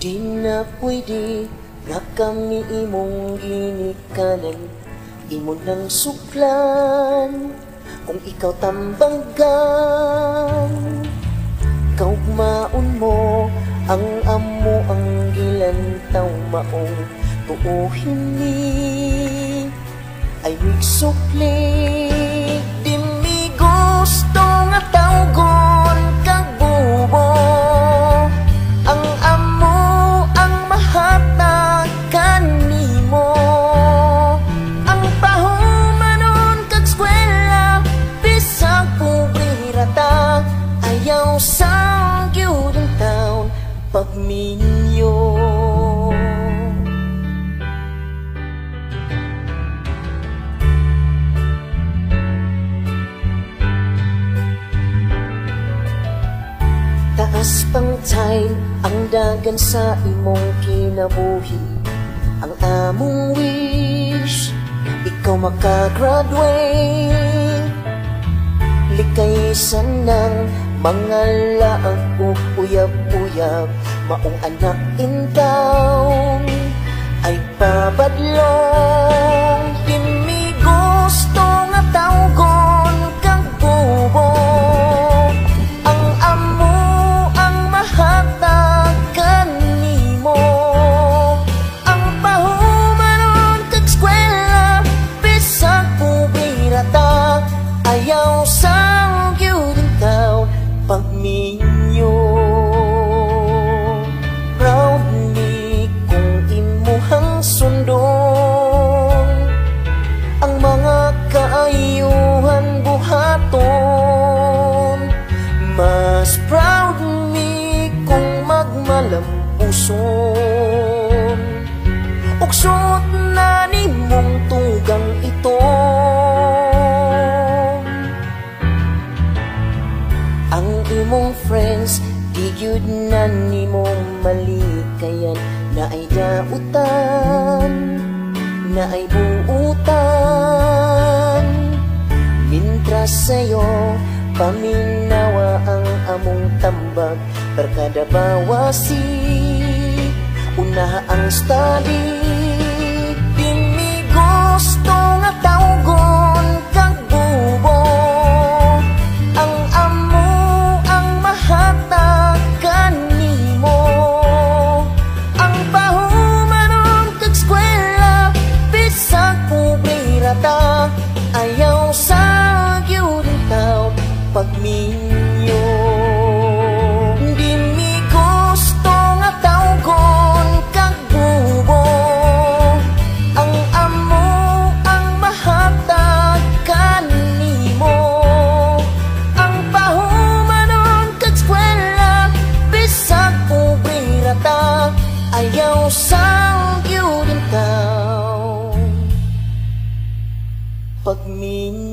Di na pwede nga kami imong ginikanan, imo nang suklan kung ikaw tambagan. Kaugmaon mo ang amo ang gilantaw maong tuuhin ni ay migsukli. Di mi gusto nga tawgon kag bubo ang amo ang mahatag kanimo. Ang pahumanon kag eskwela bisag pobre ta, ayaw sa gyud ang taon pagminyo. Taas pang time ang dagan sa imong kinabuhi, ang among wish ikaw makagraduate. Likayisan ng mga laang uyab-uyab, maong anak intawon ay pabadlong. Di mi gusto nga tawgon kang bubo ang amo ang mahatag kanimo. Ang pahumanon kag eskwela bisag pobre ta, ayaw sa gyud ang taon pagminyo. Proud ni kung imuhang sundon ang mga kaayuhan buhaton. Mas proud ni kung magmalampuson uksot na nimong tugang ito. Ang imong friends di gyud na nimo malikayan, na ay dautan, na ay buutan. Mintras sayo paminawa ang among tambag, barkada bawasi una ang study. Di mi gusto nga tawgon kag bubo ang amo ang mahatag kanimo. Ang pahumanon kag eskwela bisag pobre ta, ayaw sa gyud ang taon pagminyo. Di mi gusto nga tawgon kag bubo ang amo ang mahatag kanimo. Ang pahumanon kag eskwela bisag pobre ta, ayaw sa gyud ang taon pagminyo.